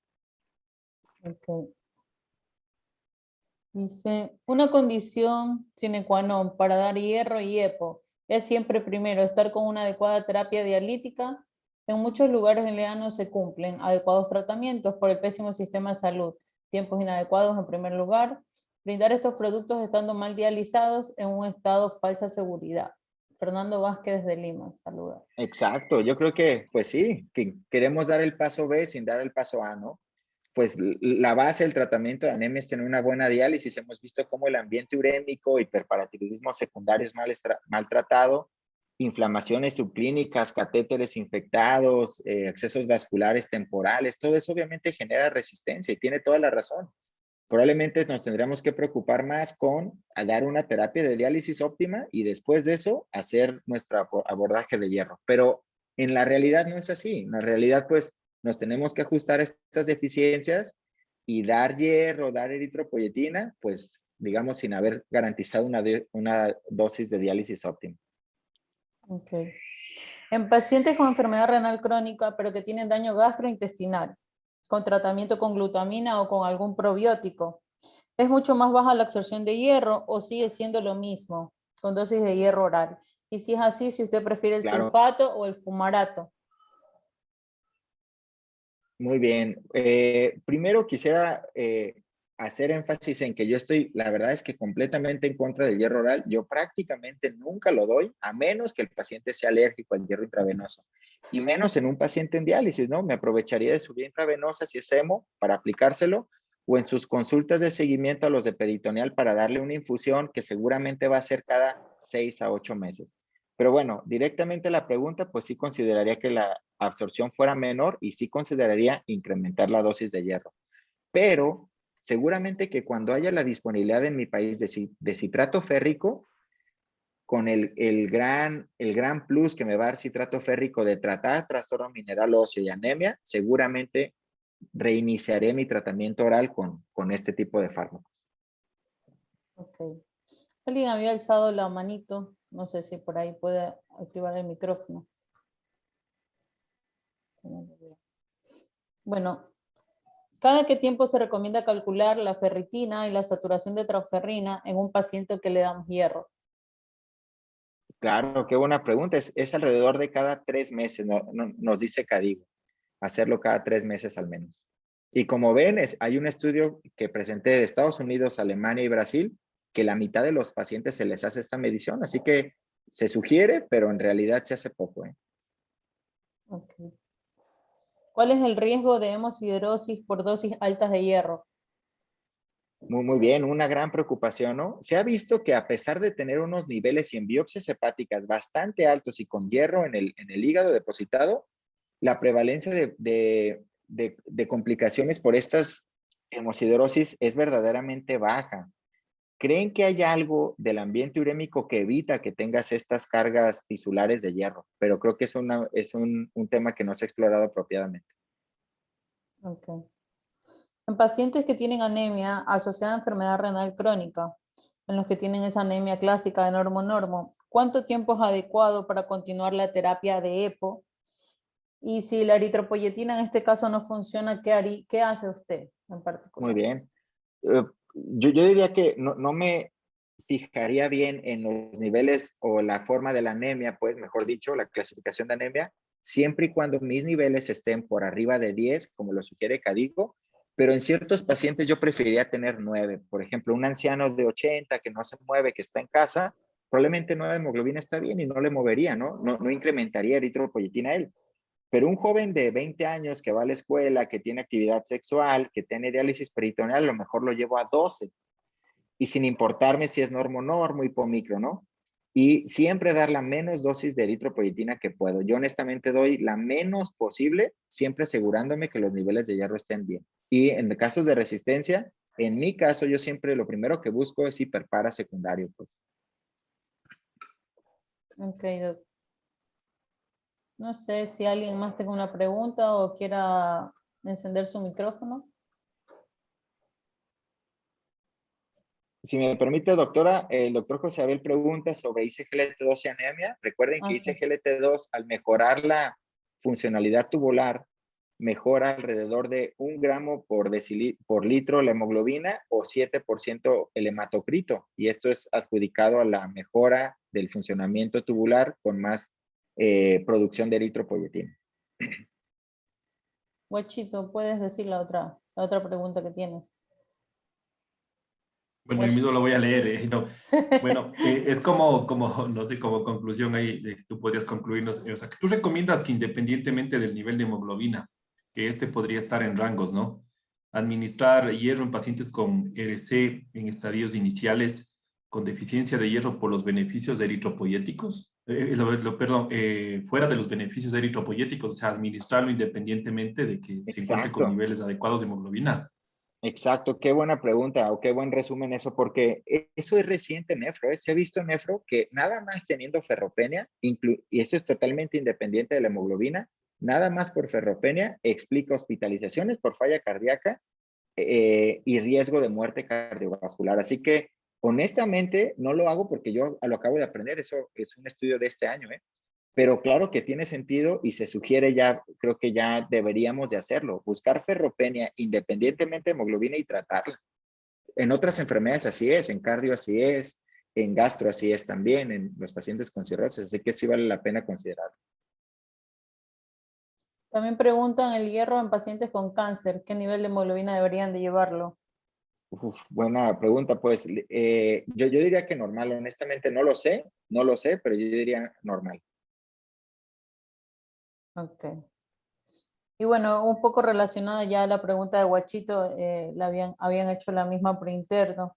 Speaker 3: Okay. Dice, una condición sine qua non para dar hierro y EPO es siempre primero estar con una adecuada terapia dialítica. En muchos lugares en Leano se cumplen adecuados tratamientos por el pésimo sistema de salud, tiempos inadecuados en primer lugar, brindar estos productos estando mal dializados en un estado falsa seguridad. Fernando Vázquez de Lima, saluda.
Speaker 1: Exacto, yo creo que pues sí, que queremos dar el paso B sin dar el paso A, ¿no? Pues la base del tratamiento de anemia es tener una buena diálisis. Hemos visto cómo el ambiente urémico, hiperparatiroidismo secundario es maltratado, inflamaciones subclínicas, catéteres infectados, accesos vasculares temporales, todo eso obviamente genera resistencia y tiene toda la razón. Probablemente nos tendríamos que preocupar más con dar una terapia de diálisis óptima y después de eso hacer nuestro abordaje de hierro. Pero en la realidad no es así. En la realidad, pues, nos tenemos que ajustar a estas deficiencias y dar hierro, dar eritropoyetina, pues, digamos, sin haber garantizado una dosis de diálisis óptima.
Speaker 3: Ok. En pacientes con enfermedad renal crónica, pero que tienen daño gastrointestinal, con tratamiento con glutamina o con algún probiótico, ¿es mucho más baja la absorción de hierro o sigue siendo lo mismo, con dosis de hierro oral? Y si es así, si usted prefiere el
Speaker 1: Claro,
Speaker 3: sulfato o el fumarato.
Speaker 1: muy bien. Primero quisiera hacer énfasis en que yo estoy, la verdad es que completamente en contra del hierro oral. Yo prácticamente nunca lo doy, a menos que el paciente sea alérgico al hierro intravenoso. Y menos en un paciente en diálisis, ¿no? Me aprovecharía de su vía intravenosa si es hemo para aplicárselo o en sus consultas de seguimiento a los de peritoneal para darle una infusión que seguramente va a ser cada 6 a 8 meses. Pero bueno, directamente la pregunta, pues sí consideraría que la absorción fuera menor y sí consideraría incrementar la dosis de hierro. Pero seguramente que cuando haya la disponibilidad en mi país de citrato férrico, con el gran plus que me va a dar citrato férrico de tratar trastorno mineral óseo y anemia, seguramente reiniciaré mi tratamiento oral con este tipo de fármacos.
Speaker 3: Ok. Alguien había alzado la manito, no sé si por ahí puede activar el micrófono. Bueno, ¿cada qué tiempo se recomienda calcular la ferritina y la saturación de transferrina en un paciente que le damos hierro?
Speaker 1: Claro, qué buena pregunta. Es alrededor de cada 3 meses, nos dice Cadigo. hacerlo cada 3 meses al menos. Y como ven, hay un estudio que presenté de Estados Unidos, Alemania y Brasil, que la mitad de los pacientes se les hace esta medición, así que se sugiere, pero en realidad se hace poco.
Speaker 3: Okay. ¿Cuál es el riesgo de hemosiderosis por dosis altas de hierro?
Speaker 1: Muy bien, una gran preocupación, ¿no? Se ha visto que a pesar de tener unos niveles y en biopsias hepáticas bastante altos y con hierro en el hígado depositado, la prevalencia de complicaciones por estas hemosiderosis es verdaderamente baja. ¿Creen que hay algo del ambiente urémico que evita que tengas estas cargas tisulares de hierro? Pero creo que es un tema que no se ha explorado apropiadamente.
Speaker 3: Okay. En pacientes que tienen anemia asociada a enfermedad renal crónica, en los que tienen esa anemia clásica de normo-normo, ¿cuánto tiempo es adecuado para continuar la terapia de EPO? Y si la eritropoyetina en este caso no funciona, ¿qué hace usted en particular?
Speaker 1: Muy bien. Yo diría que no me fijaría bien en los niveles o la forma de la anemia, pues mejor dicho, la clasificación de anemia, siempre y cuando mis niveles estén por arriba de 10, como lo sugiere Cadigo, pero en ciertos pacientes yo preferiría tener 9. Por ejemplo, un anciano de 80 que no se mueve, que está en casa, probablemente 9 hemoglobina está bien y no le movería, ¿no? No incrementaría eritropoyetina a él. Pero un joven de 20 años que va a la escuela, que tiene actividad sexual, que tiene diálisis peritoneal, a lo mejor lo llevo a 12. Y sin importarme si es normo, hipomicro, ¿no? Y siempre dar la menos dosis de eritropoyetina que puedo. Yo honestamente doy la menos posible, siempre asegurándome que los niveles de hierro estén bien. Y en casos de resistencia, en mi caso, yo siempre lo primero que busco es hiperpara secundario, pues.
Speaker 3: Ok, doctor. No sé si alguien más tenga una pregunta o quiera encender su micrófono.
Speaker 1: Si me permite, doctora, el doctor José Abel pregunta sobre ICGLT2 y anemia. Recuerden que
Speaker 3: Sí.
Speaker 1: ICGLT2, al mejorar la funcionalidad tubular, mejora alrededor de 1 gramo por litro la hemoglobina o 7% el hematocrito. Y esto es adjudicado a la mejora del funcionamiento tubular con más producción de eritropoyetina.
Speaker 3: Guachito, puedes decir la otra pregunta que tienes.
Speaker 2: Bueno, yo mismo lo voy a leer. No. Bueno, es como, no sé, como conclusión ahí, de que tú podrías concluirnos. O sea, que tú recomiendas que independientemente del nivel de hemoglobina, que este podría estar en rangos, ¿no? Administrar hierro en pacientes con RC en estadios iniciales con deficiencia de hierro por los beneficios eritropoyéticos, perdón, fuera de los beneficios eritropoyéticos, o sea, administrarlo independientemente de que se encuentre con
Speaker 1: Exacto.
Speaker 2: niveles adecuados de hemoglobina.
Speaker 1: Exacto, qué buena pregunta o qué buen resumen eso, porque eso es reciente en nefro, ¿eh? Se ha visto en nefro que nada más teniendo ferropenia, y eso es totalmente independiente de la hemoglobina, nada más por ferropenia explica hospitalizaciones por falla cardíaca y riesgo de muerte cardiovascular. Así que honestamente no lo hago porque yo lo acabo de aprender, eso es un estudio de este año, ¿eh? Pero claro que tiene sentido y se sugiere ya, creo que ya deberíamos de hacerlo, buscar ferropenia independientemente de hemoglobina y tratarla. En otras enfermedades así es, en cardio así es, en gastro así es también, en los pacientes con cirrosis, así que sí vale la pena considerarlo.
Speaker 3: También preguntan el hierro en pacientes con cáncer. ¿Qué nivel de hemoglobina deberían de llevarlo?
Speaker 1: Buena pregunta, pues yo diría que normal, honestamente no lo sé, pero yo diría normal.
Speaker 3: Ok. Y bueno, un poco relacionada ya a la pregunta de Guachito, habían hecho la misma por interno,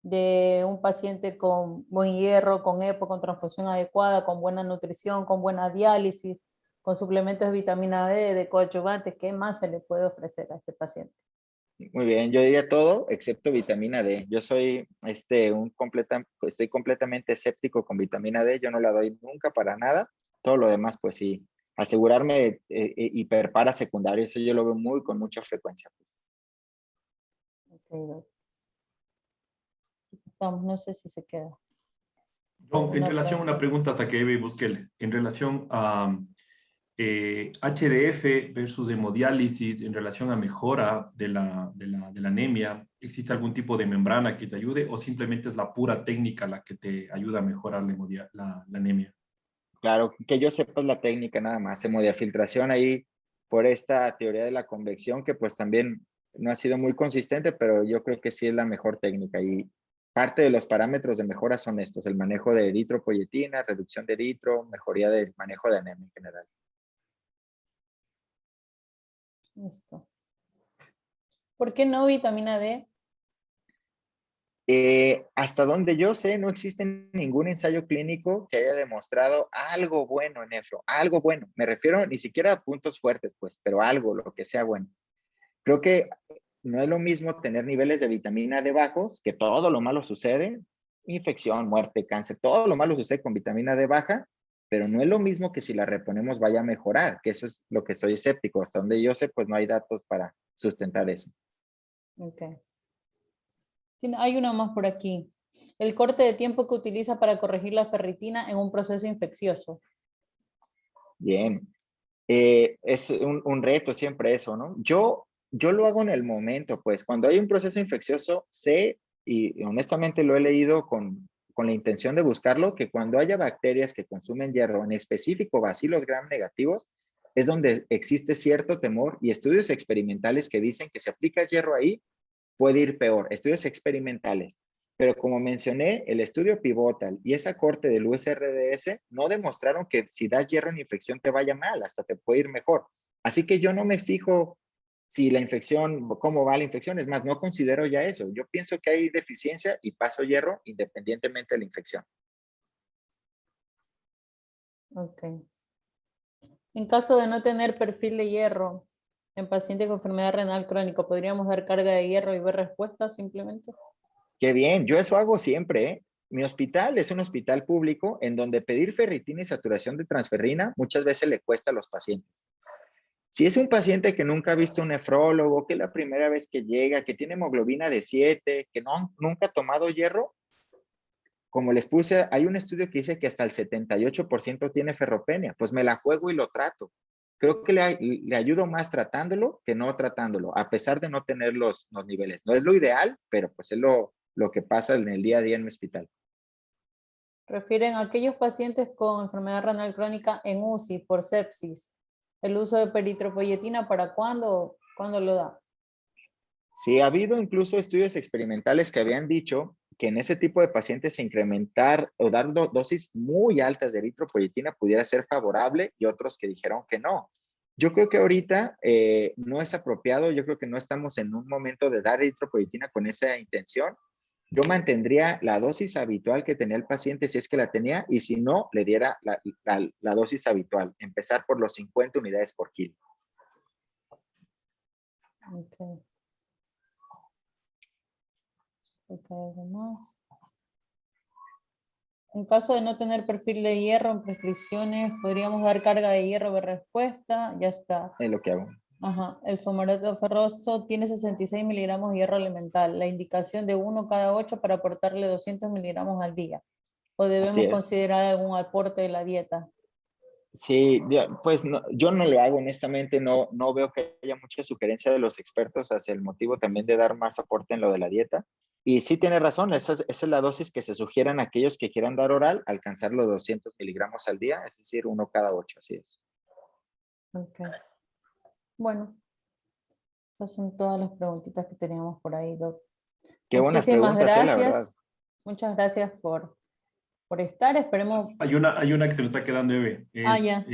Speaker 3: de un paciente con buen hierro, con EPO, con transfusión adecuada, con buena nutrición, con buena diálisis, con suplementos de vitamina D, de coadyuvantes. ¿Qué más se le puede ofrecer a este paciente?
Speaker 1: Muy bien, yo diría todo excepto vitamina D. Yo soy estoy completamente escéptico con vitamina D, yo no la doy nunca para nada. Todo lo demás, pues sí, asegurarme hiperpara secundario, eso yo lo veo con mucha frecuencia.
Speaker 3: Okay, no sé si se queda.
Speaker 2: No, en relación a una pregunta hasta que Eve busque, en relación a HDF versus hemodiálisis, en relación a mejora de la anemia, ¿existe algún tipo de membrana que te ayude o simplemente es la pura técnica la que te ayuda a mejorar la anemia?
Speaker 1: Claro, que yo sepa es la técnica nada más, hemodiafiltración ahí por esta teoría de la convección, que pues también no ha sido muy consistente, pero yo creo que sí es la mejor técnica. Y parte de los parámetros de mejora son estos: el manejo de eritropoyetina, reducción de eritro, mejoría del manejo de anemia en general.
Speaker 3: Listo. ¿Por qué no vitamina D?
Speaker 1: Hasta donde yo sé, no existe ningún ensayo clínico que haya demostrado algo bueno en nefro, algo bueno. Me refiero ni siquiera a puntos fuertes, pues, pero algo, lo que sea bueno. Creo que no es lo mismo tener niveles de vitamina D bajos, que todo lo malo sucede, infección, muerte, cáncer, todo lo malo sucede con vitamina D baja, pero no es lo mismo que si la reponemos vaya a mejorar, que eso es lo que soy escéptico. Hasta donde yo sé, pues no hay datos para sustentar eso.
Speaker 3: Ok. Hay una más por aquí. El corte de tiempo que utiliza para corregir la ferritina en un proceso infeccioso.
Speaker 1: Bien. Es un reto siempre eso, ¿no? Yo lo hago en el momento, pues cuando hay un proceso infeccioso, sé, y honestamente lo he leído con la intención de buscarlo, que cuando haya bacterias que consumen hierro, en específico bacilos gram negativos, es donde existe cierto temor, y estudios experimentales que dicen que si aplicas hierro ahí, puede ir peor, estudios experimentales. Pero como mencioné, el estudio pivotal y esa corte del USRDS no demostraron que si das hierro en infección te vaya mal, hasta te puede ir mejor. Así que yo no me fijo si la infección, cómo va la infección. Es más, no considero ya eso. Yo pienso que hay deficiencia y paso hierro independientemente de la infección.
Speaker 3: Ok. En caso de no tener perfil de hierro en paciente con enfermedad renal crónica, ¿podríamos dar carga de hierro y ver respuesta simplemente?
Speaker 1: Qué bien, yo eso hago siempre, ¿eh? Mi hospital es un hospital público en donde pedir ferritina y saturación de transferrina muchas veces le cuesta a los pacientes. Si es un paciente que nunca ha visto un nefrólogo, que es la primera vez que llega, que tiene hemoglobina de 7, que nunca ha tomado hierro, como les puse, hay un estudio que dice que hasta el 78% tiene ferropenia, pues me la juego y lo trato. Creo que le ayudo más tratándolo que no tratándolo, a pesar de no tener los niveles. No es lo ideal, pero pues es lo que pasa en el día a día en mi hospital.
Speaker 3: Refieren a aquellos pacientes con enfermedad renal crónica en UCI por sepsis. ¿El uso de peritropoyetina para cuándo lo da?
Speaker 1: Sí, ha habido incluso estudios experimentales que habían dicho que en ese tipo de pacientes incrementar o dar dosis muy altas de eritropoyetina pudiera ser favorable, y otros que dijeron que no. Yo creo que ahorita no es apropiado. Yo creo que no estamos en un momento de dar eritropoyetina con esa intención. Yo mantendría la dosis habitual que tenía el paciente si es que la tenía, y si no, le diera la dosis habitual, empezar por los 50 unidades por kilo.
Speaker 3: Okay. Algo más. En caso de no tener perfil de hierro en prescripciones, podríamos dar carga de hierro de respuesta. Ya está.
Speaker 1: Es lo que hago.
Speaker 3: Ajá. El fumarato ferroso tiene 66 miligramos de hierro elemental. La indicación de 1 cada 8 para aportarle 200 miligramos al día. ¿O debemos considerar algún aporte de la dieta?
Speaker 1: Sí, pues no, yo no lo hago honestamente. No veo que haya mucha sugerencia de los expertos hacia el motivo también de dar más aporte en lo de la dieta. Y sí tiene razón, esa es la dosis que se sugieren a aquellos que quieran dar oral, alcanzar los 200 miligramos al día, es decir, 1 cada 8, así es.
Speaker 3: Ok. Bueno, esas son todas las preguntitas que teníamos por ahí, Doc.
Speaker 1: Qué buenas
Speaker 3: Muchísimas
Speaker 1: preguntas, la verdad.
Speaker 3: gracias. Muchas gracias por estar. Esperemos.
Speaker 2: Hay una que se me está quedando, Eve.
Speaker 3: Ya.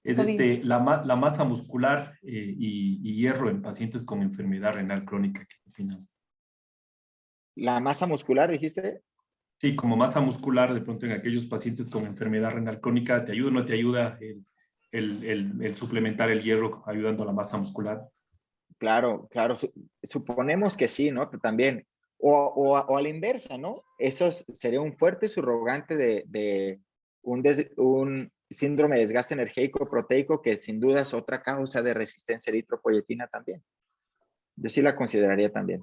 Speaker 2: Es la masa muscular y hierro en pacientes con enfermedad renal crónica. ¿Qué opinan?
Speaker 1: ¿La masa muscular, dijiste?
Speaker 2: Sí, como masa muscular, de pronto en aquellos pacientes con enfermedad renal crónica, ¿te ayuda o no te ayuda el suplementar el hierro ayudando a la masa muscular?
Speaker 1: Claro, claro. Suponemos que sí, ¿no? También. O a la inversa, ¿no? Eso sería un fuerte subrogante de un síndrome de desgaste energético proteico, que sin duda es otra causa de resistencia a eritropoyetina también. Yo sí la consideraría también.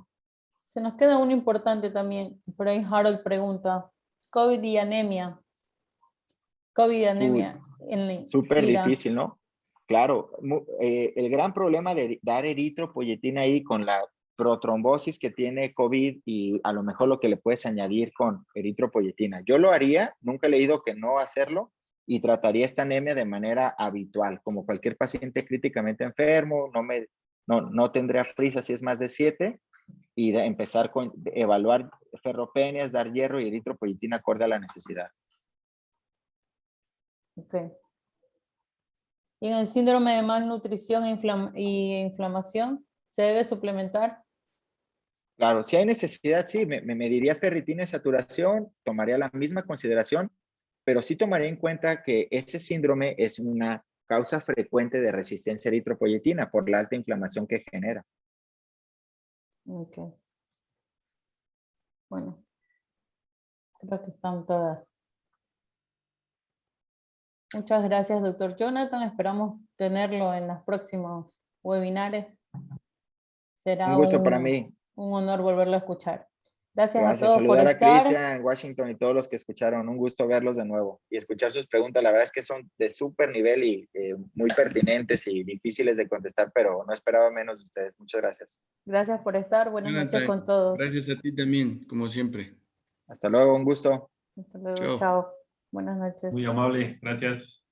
Speaker 3: Se nos queda uno importante también. Por ahí Harold pregunta, COVID y anemia. COVID y anemia en
Speaker 1: Súper
Speaker 3: IRA.
Speaker 1: difícil, ¿no? Claro, el gran problema de dar eritropoyetina ahí con la protrombosis que tiene COVID, y a lo mejor lo que le puedes añadir con eritropoyetina. Yo lo haría, nunca he leído que no hacerlo, y trataría esta anemia de manera habitual, como cualquier paciente críticamente enfermo, no tendría prisa si es más de 7, y de empezar con evaluar ferropenias, dar hierro y eritropoyetina acorde a la necesidad.
Speaker 3: Ok. Y en el síndrome de malnutrición y inflamación, ¿se debe suplementar?
Speaker 1: Claro, si hay necesidad, sí, me mediría ferritina y saturación, tomaría la misma consideración, pero sí tomaría en cuenta que ese síndrome es una causa frecuente de resistencia a eritropoyetina por la alta inflamación que genera.
Speaker 3: Ok. Bueno, creo que están todas. Muchas gracias, doctor Jonathan. Esperamos tenerlo en los próximos webinares. Será
Speaker 1: Un gusto para mí.
Speaker 3: un honor volverlo a escuchar. Gracias a
Speaker 1: Gracias.
Speaker 3: todos por
Speaker 1: Saludar a
Speaker 3: estar.
Speaker 1: Cristian, Washington y todos los que escucharon. Un gusto verlos de nuevo y escuchar sus preguntas. La verdad es que son de súper nivel y muy pertinentes y difíciles de contestar, pero no esperaba menos de ustedes. Muchas gracias.
Speaker 3: Gracias por estar. Buenas noches
Speaker 4: Jonathan,
Speaker 3: con todos.
Speaker 4: gracias a ti también, como siempre.
Speaker 1: Hasta luego, un gusto.
Speaker 3: Hasta luego.
Speaker 4: Chao.
Speaker 3: Chao. Buenas noches.
Speaker 2: Muy amable, gracias.